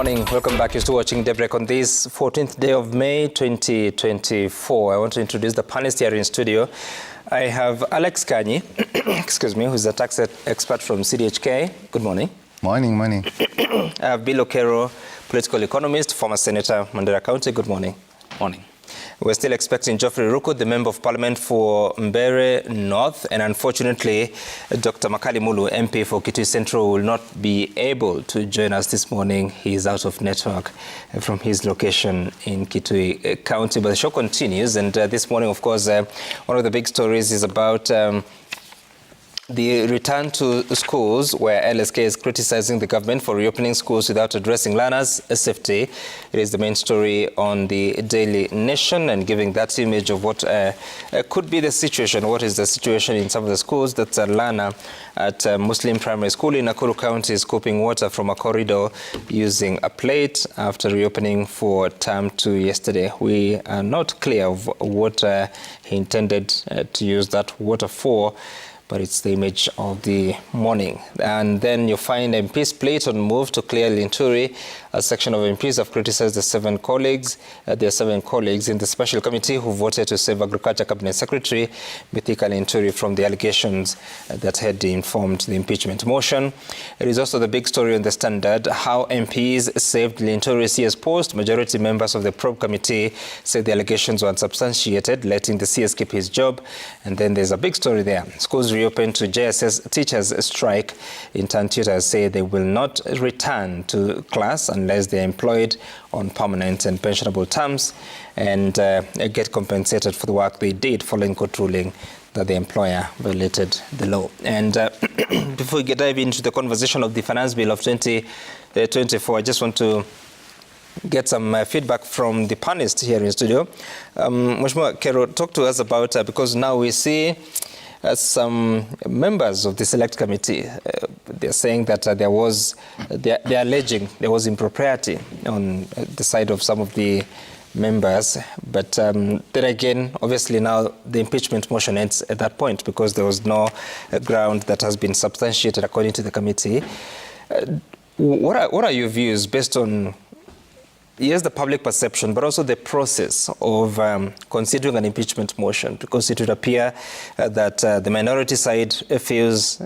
morning. Welcome back. You're still watching Daybreak on this 14th day of May 2024. I want to introduce the panelists here in studio. I have Alex Kanyi, excuse me, who's a tax expert from CDHK. Good morning. Morning, morning. I have Bill Okero, political economist, former Senator, Mandera County. Good morning. Morning. We're still expecting Geoffrey Ruku, the Member of Parliament for Mbere North, and unfortunately, Dr. Makali Mulu, MP for Kitui Central, will not be able to join us this morning. He is out of network from his location in Kitui County. But the show continues, and this morning, of course, one of the big stories is about the return to schools, where LSK is criticizing the government for reopening schools without addressing learners' safety. It is the main story on the Daily Nation, and giving that image of what could be the situation. What is the situation in some of the schools? That a learner at Muslim Primary School in Nakuru County is scooping water from a corridor using a plate after reopening for term 2 yesterday. We are not clear of what he intended to use that water for, but it's the image of the morning. And then you find MPs plate on move to clear Linturi. A section of MPs have criticized their 7 colleagues in the special committee who voted to save Agriculture Cabinet Secretary Mithika Linturi from the allegations that had informed the impeachment motion. It is also the big story on the Standard, how MPs saved Linturi CS post. Majority members of the probe committee said the allegations were unsubstantiated, letting the CS keep his job. And then there's a big story there. Schools reopened to JSS teachers strike. Intern tutors say they will not return to class unless they're employed on permanent and pensionable terms and get compensated for the work they did following court ruling that the employer violated the law. And before we dive into the conversation of the finance bill of 2024, I just want to get some feedback from the panelists here in studio. Mheshimiwa Kero, talk to us about, because now we see some members of the select committee, they're saying that they're alleging there was impropriety on the side of some of the members. But then again, obviously now the impeachment motion ends at that point because there was no ground that has been substantiated according to the committee. What are your views based on, yes, the public perception, but also the process of considering an impeachment motion? Because it would appear that the minority side feels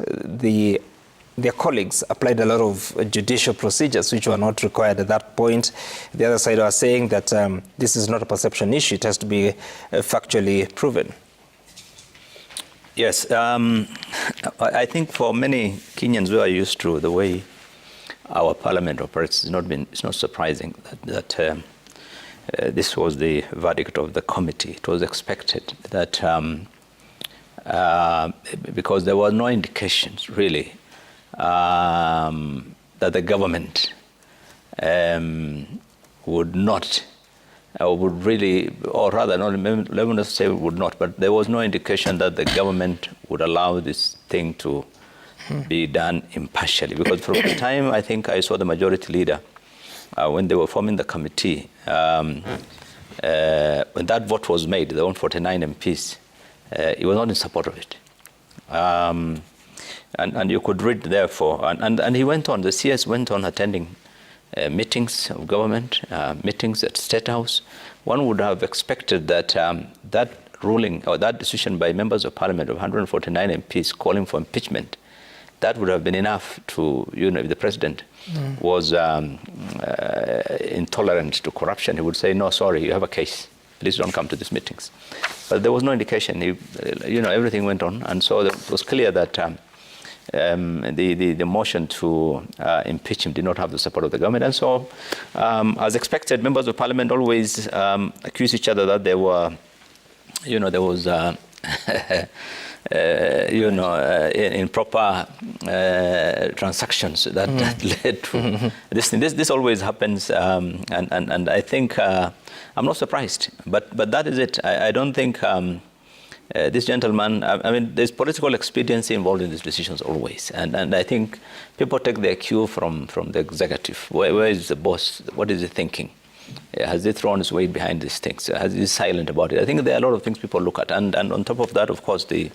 their colleagues applied a lot of judicial procedures which were not required at that point. The other side are saying that this is not a perception issue. It has to be factually proven. Yes, I think for many Kenyans who are used to the way our parliament operates, it's not surprising that this was the verdict of the committee. It was expected that because there were no indications really that the government would not, would really, or rather, no, let me not say would not, but there was no indication that the government would allow this thing to be done impartially. Because from the time I think I saw the majority leader, when they were forming the committee, when that vote was made, the 149 MPs, he was not in support of it. And you could read therefore, and he went on, the CS went on attending meetings of government, meetings at State House. One would have expected that that ruling or that decision by members of parliament of 149 MPs calling for impeachment, that would have been enough to, if the president was intolerant to corruption, he would say, no, sorry, you have a case. Please don't come to these meetings. But there was no indication. Everything went on. And so it was clear that the motion to impeach him did not have the support of the government. And so, as expected, members of parliament always accuse each other that there were, there was improper transactions that led to this thing. This always happens, and I think I'm not surprised. But that is it. I don't think this gentleman. I mean, there's political expediency involved in these decisions always, and I think people take their cue from the executive. Where is the boss? What is he thinking? Has he thrown his weight behind these things? Has he silent about it? I think there are a lot of things people look at. And on top of that, of course, the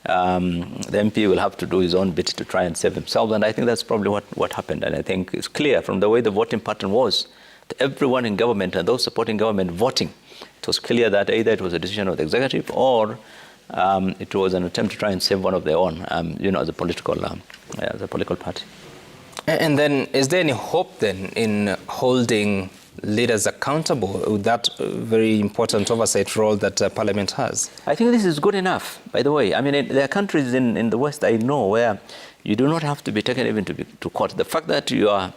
the MP will have to do his own bit to try and save himself. And I think that's probably what happened. And I think it's clear from the way the voting pattern was, that everyone in government and those supporting government voting, it was clear that either it was a decision of the executive or it was an attempt to try and save one of their own, as a political party. And then, is there any hope then in holding leaders accountable with that very important oversight role that Parliament has? I think this is good enough, by the way. I mean, there are countries in the West I know where you do not have to be taken even to court. The fact that your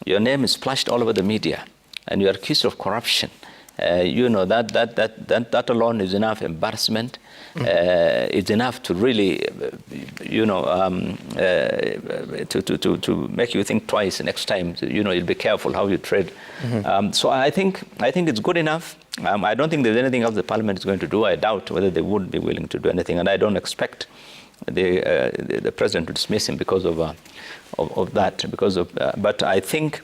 name is splashed all over the media and you are accused of corruption, that alone is enough embarrassment. It's enough to really, to make you think twice next time. You'll be careful how you tread. So I think it's good enough. I don't think there's anything else the Parliament is going to do. I doubt whether they would be willing to do anything, and I don't expect the President to dismiss him because of that. But I think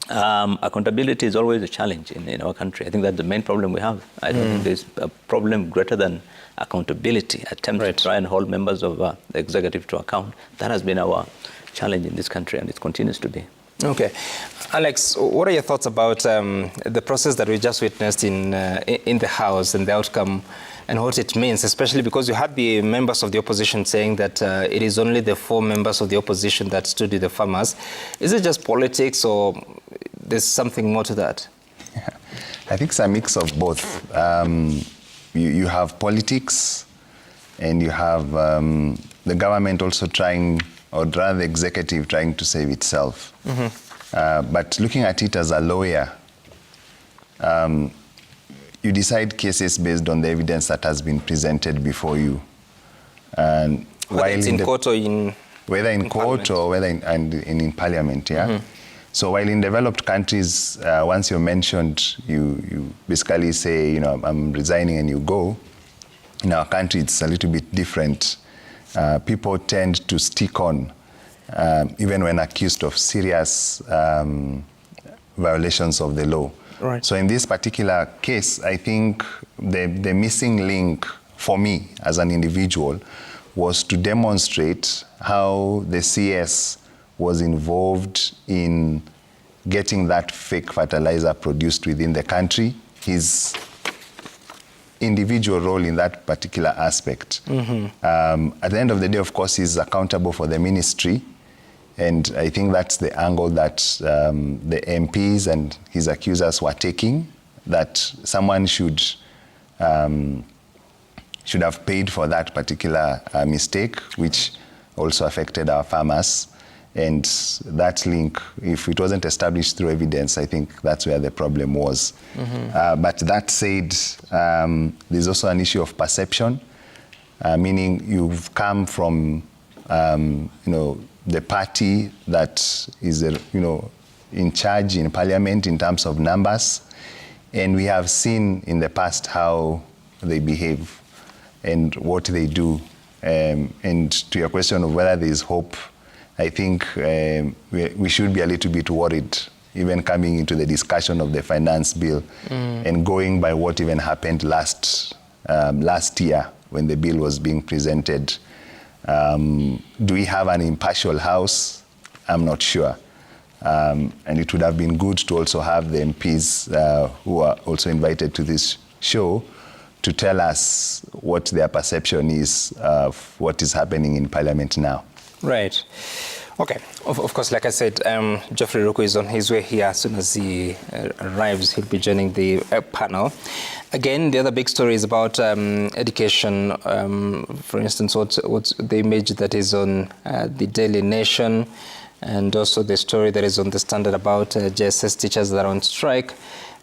accountability is always a challenge in our country. I think that's the main problem we have. I don't think there's a problem greater than accountability, attempt to try and hold members of the executive to account. That has been our challenge in this country, and it continues to be. Okay. Alex, what are your thoughts about the process that we just witnessed in the House and the outcome and what it means, especially because you had the members of the opposition saying that it is only the 4 members of the opposition that stood with the farmers. Is it just politics or there's something more to that? Yeah. I think it's a mix of both. You have politics and you have the government also trying, or rather the executive trying to save itself. But looking at it as a lawyer, you decide cases based on the evidence that has been presented before you. And whether it's in court or in whether in court or whether in Parliament, yeah. So while in developed countries, once you're mentioned, you basically say, I'm resigning and you go. In our country, it's a little bit different. People tend to stick on, even when accused of serious violations of the law. Right. So in this particular case, I think the missing link for me as an individual was to demonstrate how the CS was involved in getting that fake fertilizer produced within the country, his individual role in that particular aspect. At the end of the day, of course, he's accountable for the ministry, and I think that's the angle that the MPs and his accusers were taking, that someone should have paid for that particular mistake, which also affected our farmers. And that link, if it wasn't established through evidence, I think that's where the problem was. But that said, there's also an issue of perception, meaning you've come from, the party that is, in charge in Parliament in terms of numbers, and we have seen in the past how they behave and what they do. And to your question of whether there is hope, I think we should be a little bit worried, even coming into the discussion of the finance bill and going by what even happened last year when the bill was being presented. Do we have an impartial House? I'm not sure. And it would have been good to also have the MPs who are also invited to this show to tell us what their perception is of what is happening in Parliament now. Right. Okay. Of course, like I said, Geoffrey Ruku is on his way here. As soon as he arrives, he'll be joining the panel. Again, the other big story is about education. For instance, what's the image that is on the Daily Nation, and also the story that is on the Standard about JSS teachers that are on strike.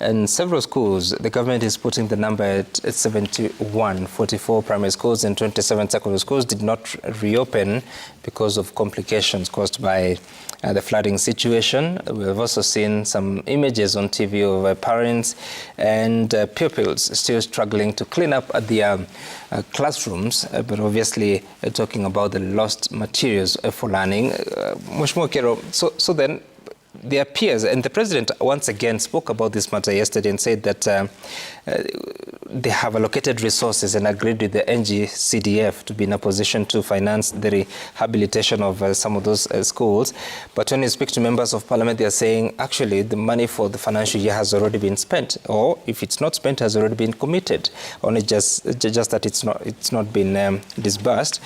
And several schools, the government is putting the number at 71. 44 primary schools and 27 secondary schools did not reopen because of complications caused by the flooding situation. We have also seen some images on TV of parents and pupils still struggling to clean up at their classrooms, but obviously talking about the lost materials for learning. Mheshimiwa Kero, so then, their peers, and the president once again spoke about this matter yesterday and said that they have allocated resources and agreed with the NGCDF to be in a position to finance the rehabilitation of some of those schools. But when you speak to members of parliament, they are saying actually the money for the financial year has already been spent, or if it's not spent, has already been committed, only just that it's not been disbursed.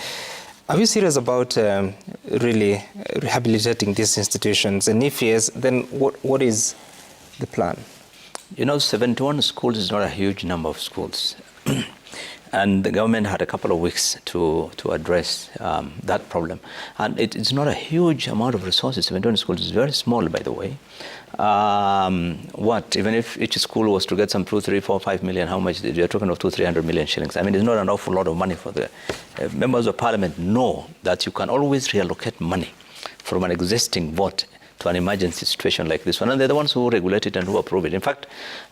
Are you serious about really rehabilitating these institutions? And if yes, then what is the plan? 71 schools is not a huge number of schools. And the government had a couple of weeks to address that problem. And it's not a huge amount of resources. 71 schools is very small, by the way. Even if each school was to get some 2, 3, 4, 5 million, how much? You're talking of 200-300 million shillings. I mean, it's not an awful lot of money for the members of parliament. Know that you can always reallocate money from an existing vote to an emergency situation like this one. And they're the ones who regulate it and who approve it. In fact,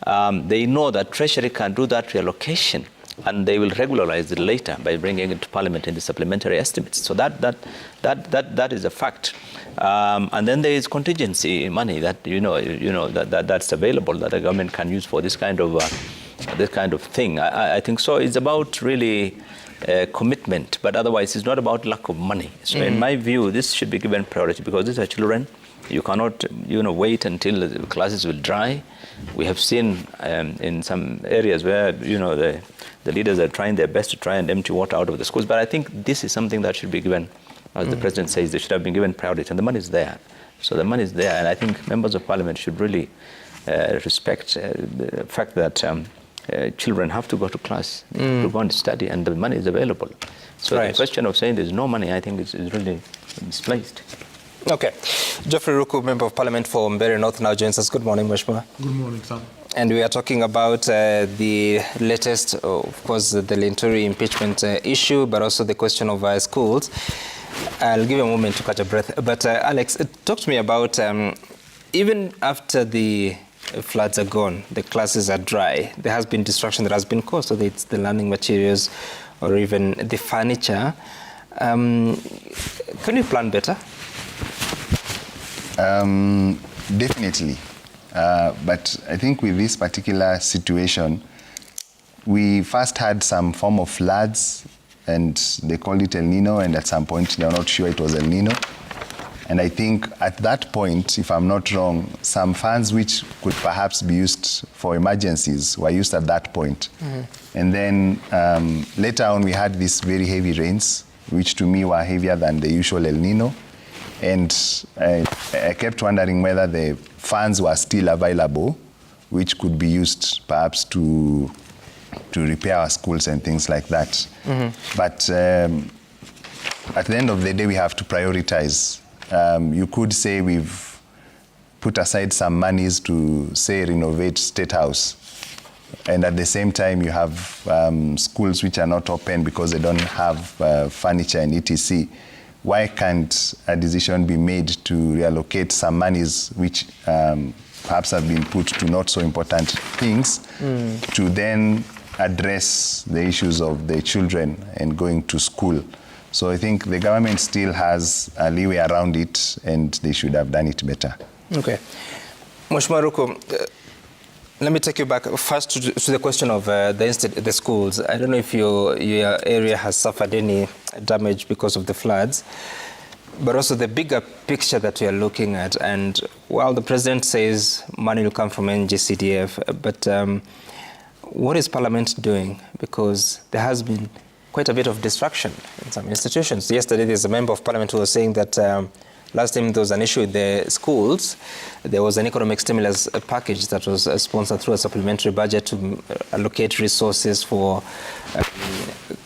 they know that Treasury can do that reallocation, and they will regularize it later by bringing it to Parliament in the supplementary estimates. So that is a fact. And then there is contingency money that that's available that the government can use for this kind of thing. I think so. It's about really commitment, but otherwise it's not about lack of money. So in my view, this should be given priority because these are children. You cannot, wait until the classes will dry. We have seen in some areas where, the leaders are trying their best to try and empty water out of the schools. But I think this is something that should be given, as the president says, they should have been given priority. And the money is there. So the money is there. And I think members of parliament should really respect the fact that children have to go to class, to go and study, and the money is available. So the question of saying there's no money, I think is really misplaced. Okay. Geoffrey Ruku, Member of Parliament for Mbeere North, now joins us. Good morning, Mheshimiwa. Good morning, Sam. And we are talking about the latest, of course, the Linturi impeachment issue, but also the question of schools. I'll give you a moment to catch a breath. But Alex, talk to me about, even after the floods are gone, the classes are dry, there has been destruction that has been caused, whether it's the learning materials or even the furniture. Can you plan better? Definitely. But I think with this particular situation, we first had some form of floods, and they called it El Nino, and at some point they're not sure it was El Nino. And I think at that point, if I'm not wrong, some funds which could perhaps be used for emergencies were used at that point. And then later on, we had these very heavy rains, which to me were heavier than the usual El Nino. And I kept wondering whether the funds were still available, which could be used perhaps to repair our schools and things like that. But at the end of the day, we have to prioritize. You could say we've put aside some monies to, say, renovate State House. And at the same time, you have schools which are not open because they don't have furniture and etc. Why can't a decision be made to reallocate some monies which perhaps have been put to not so important things to then address the issues of the children and going to school? So I think the government still has a leeway around it, and they should have done it better. Okay. Mheshimiwa Ruku, let me take you back first to the question of the schools. I don't know if your area has suffered any damage because of the floods, but also the bigger picture that we are looking at. And while the president says money will come from NGCDF, but what is Parliament doing? Because there has been quite a bit of destruction in some institutions. Yesterday, there's a member of Parliament who was saying that last time there was an issue with the schools, there was an economic stimulus package that was sponsored through a supplementary budget to allocate resources for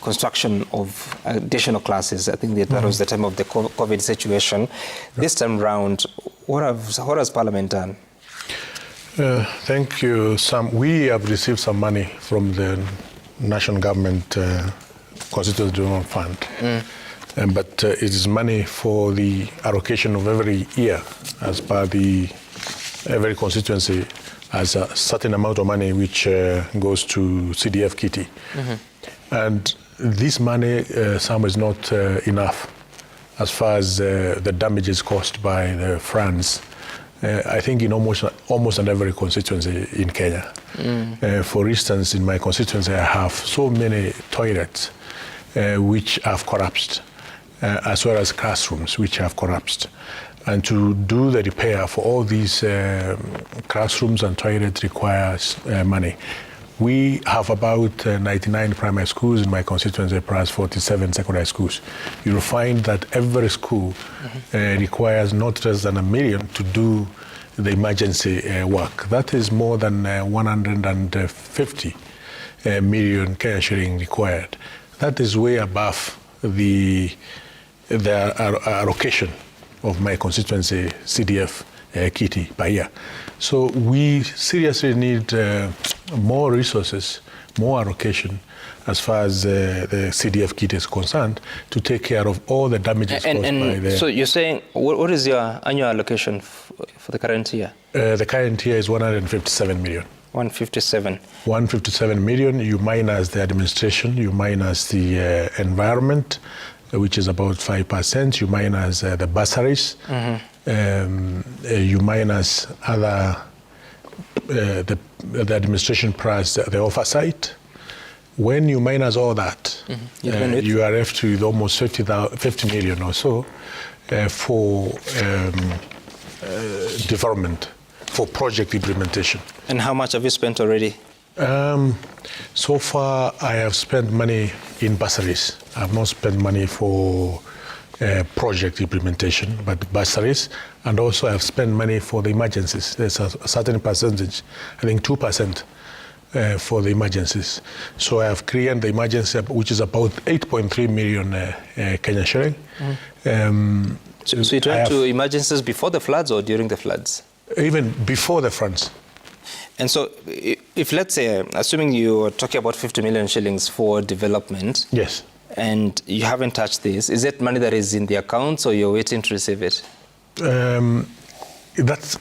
construction of additional classes. I think that was the time of the COVID situation. This time round, what has Parliament done? Thank you, Sam. We have received some money from the national government Constituent General Fund. But it is money for the allocation of every year, as per every constituency has a certain amount of money which goes to CDF Kitty. And this money, Sam, is not enough as far as the damages caused by the floods I think in almost in every constituency in Kenya. For instance, in my constituency, I have so many toilets which have collapsed, as well as classrooms which have collapsed. And to do the repair for all these classrooms and toilets requires money. We have about 99 primary schools in my constituency, plus 47 secondary schools. You'll find that every school requires not less than $1 million to do the emergency work. That is more than 150 million Kenya shilling required. That is way above the allocation of my constituency CDF kitty per year. So we seriously need more resources, more allocation as far as the CDF kit is concerned to take care of all the damages caused by the... So you're saying, what is your annual allocation for the current year? The current year is 157 million. 157 million, you minus the administration, you minus the environment, which is about 5%, you minus the bursaries, you minus other, the administration plus the oversight. When you minus all that, you are left with almost 50 million or so for development, for project implementation. And how much have you spent already? So far, I have spent money in bursaries. I have not spent money for project implementation, but bursaries, and also I have spent money for the emergencies. There's a certain percentage, I think 2%. For the emergencies. So I have created the emergency, which is about 8.3 million Kenya shilling. So it went to emergencies before the floods or during the floods? Even before the floods. And so if, let's say, assuming you're talking about 50 million shillings for development, yes, and you haven't touched this, is it money that is in the accounts or you're waiting to receive it? That's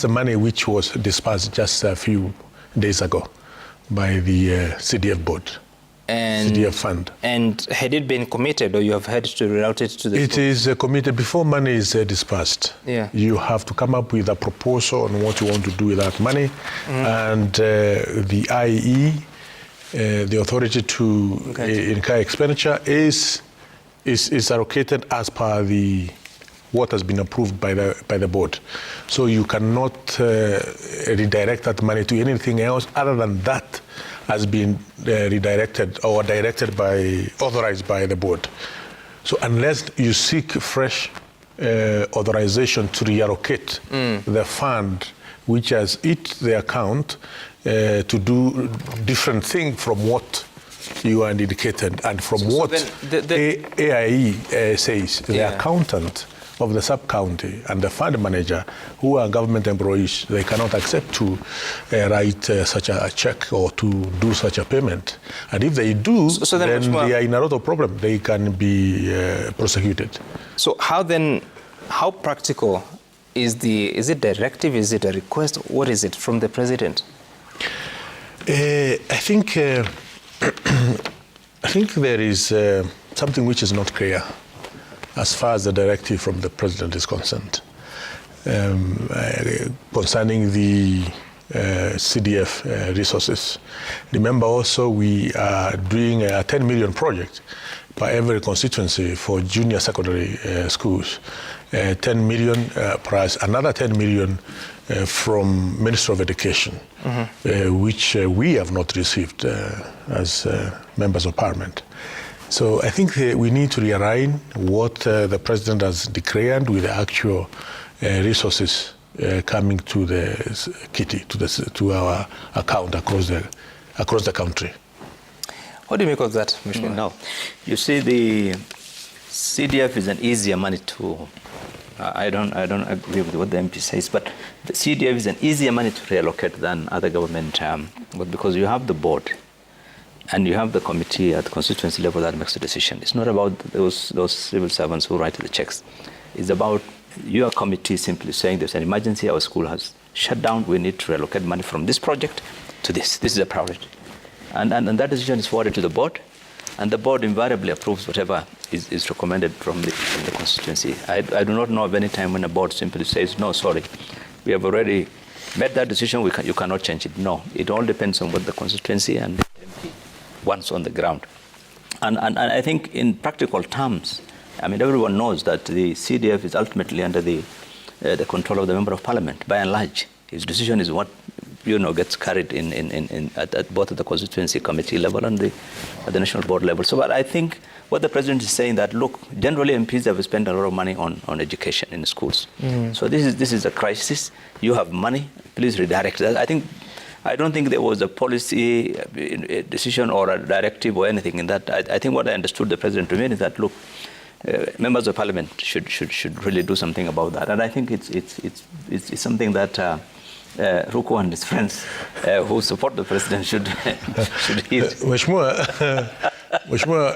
the money which was dispersed just a few days ago by the CDF board, and CDF fund. And had it been committed, or you have had to reroute it to the It is committed before money is dispersed. Yeah. You have to come up with a proposal on what you want to do with that money, and the IE, the authority to incur expenditure, is allocated as per what has been approved by the board. So you cannot redirect that money to anything else other than that has been redirected or authorized by the board. So unless you seek fresh authorization to reallocate the fund which has hit the account to do different thing from what you are indicated and from what AIE says, the accountant of the sub-county and the fund manager, who are government employees, they cannot accept to write such a check or to do such a payment. And if they do, then they are in a lot of problem. They can be prosecuted. So how practical is it directive, is it a request, what is it from the president? I think there is something which is not clear as far as the directive from the president is concerned, concerning the CDF resources. Remember also we are doing a 10 million project by every constituency for junior secondary schools. 10 million plus another 10 million from Ministry of Education, which we have not received as members of parliament. So I think we need to realign what the president has declared with the actual resources coming to the kitty, to our account across the country. What do you make of that, Mr. No, you see, the CDF is an easier money to. I don't agree with what the MP says, but the CDF is an easier money to reallocate than other government, but because you have the board. And you have the committee at the constituency level that makes the decision. It's not about those civil servants who write the checks. It's about your committee simply saying there's an emergency, our school has shut down, we need to relocate money from this project to this. This is a priority. And that decision is forwarded to the board, and the board invariably approves whatever is recommended from the constituency. I do not know of any time when a board simply says, no, sorry, we have already made that decision, you cannot change it. No, it all depends on what the constituency and the MP wants on the ground. And I think in practical terms, I mean, everyone knows that the CDF is ultimately under the control of the Member of Parliament, by and large. His decision is what, gets carried at both at the constituency committee level and at the national board level. So but I think what the president is saying that, look, generally MPs have spent a lot of money on education in schools. So this is a crisis. You have money, please redirect that. I don't think there was a policy decision or a directive or anything in that. I think what I understood the president to mean is that, look, members of parliament should really do something about that. And I think it's something that Ruko and his friends who support the president should heed. Mheshimiwa,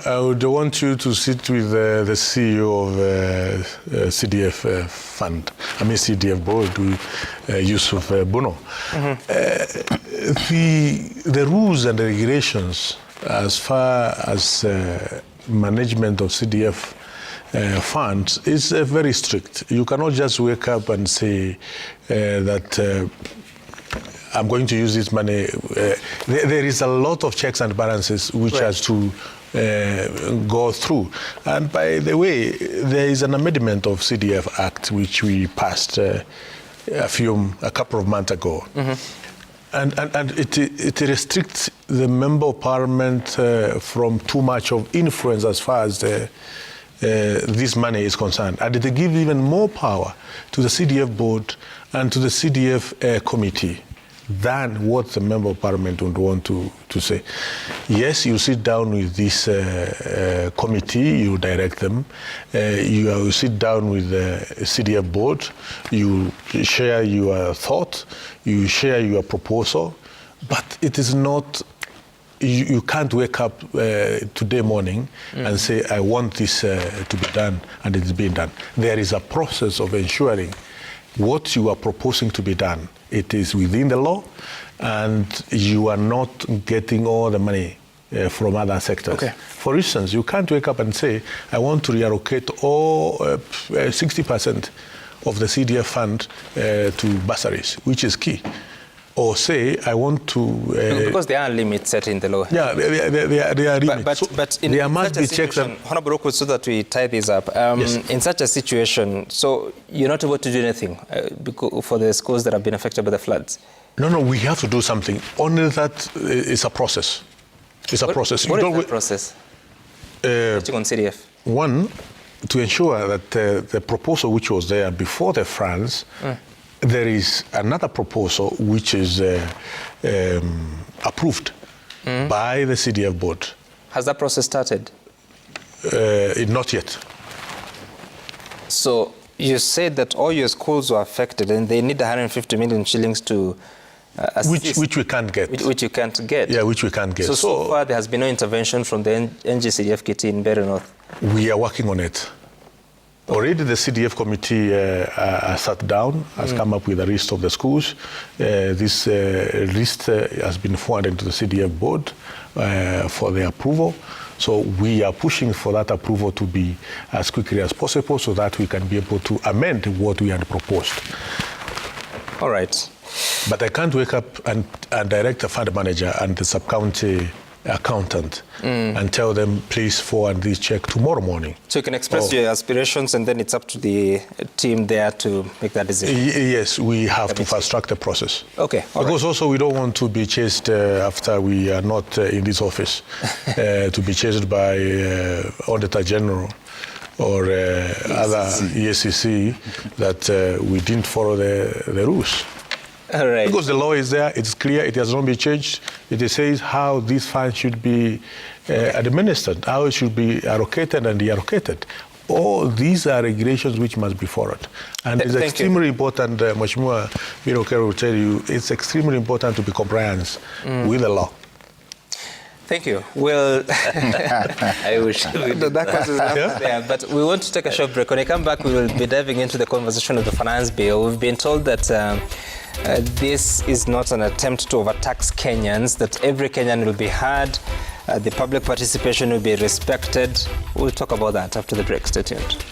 I would want you to sit with the CEO of CDF fund, CDF board, Yusuf Bono. The rules and the regulations as far as management of CDF funds is very strict. You cannot just wake up and say that I'm going to use this money. There is a lot of checks and balances which has to go through. And by the way, there is an amendment of CDF Act which we passed a couple of months ago. And it restricts the Member of Parliament from too much of influence as far as this money is concerned. And it gives even more power to the CDF board and to the CDF committee than what the Member of Parliament would want to say. Yes, you sit down with this committee, you direct them, you sit down with the CDF board, you share your thought, you share your proposal, but it is not, you can't wake up today morning and say, I want this to be done, and it is being done. There is a process of ensuring what you are proposing to be done, it is within the law, and you are not getting all the money from other sectors. Okay. For instance, you can't wake up and say, I want to reallocate all 60% of the CDF fund to bursaries, which is key. Or say, I want to... because there are limits set in the law. Yeah, there are limits. But in there must be checks. Honorable Ruku, so that we tie this up, yes. In such a situation, so you're not able to do anything for the schools that have been affected by the floods? No, we have to do something. Only that is a process. It's a process. What is the process? On CDF? One, to ensure that the proposal which was there before the floods, there is another proposal which is approved by the CDF board. Has that process started? Not yet. So you said that all your schools were affected and they need 150 million shillings to assist. Which we can't get. Which you can't get? Yeah, which we can't get. So far there has been no intervention from the NGCDF kitty in Mbeere North? We are working on it. Already the CDF committee sat down, has come up with a list of the schools. This list has been forwarded to the CDF board for their approval. So we are pushing for that approval to be as quickly as possible so that we can be able to amend what we had proposed. All right. But I can't wake up and direct the fund manager and the sub-county accountant and tell them, please forward this check tomorrow morning. So you can express your aspirations and then it's up to the team there to make that decision? Yes, we have to fast-track the process. Okay. Because also we don't want to be chased after we are not in this office, to be chased by Auditor General or other ESCC that we didn't follow the rules. All right. Because the law is there, it's clear, it has not been changed. It says how this fund should be administered, how it should be allocated and deallocated. All these are regulations which must be followed. And it's extremely important, Mheshimiwa Birokero will tell you, it's extremely important to be compliant with the law. Thank you. Well, I wish that was enough there, but we want to take a short break. When I come back, we will be diving into the conversation of the finance bill. We've been told that this is not an attempt to overtax Kenyans, that every Kenyan will be heard, the public participation will be respected. We'll talk about that after the break. Stay tuned.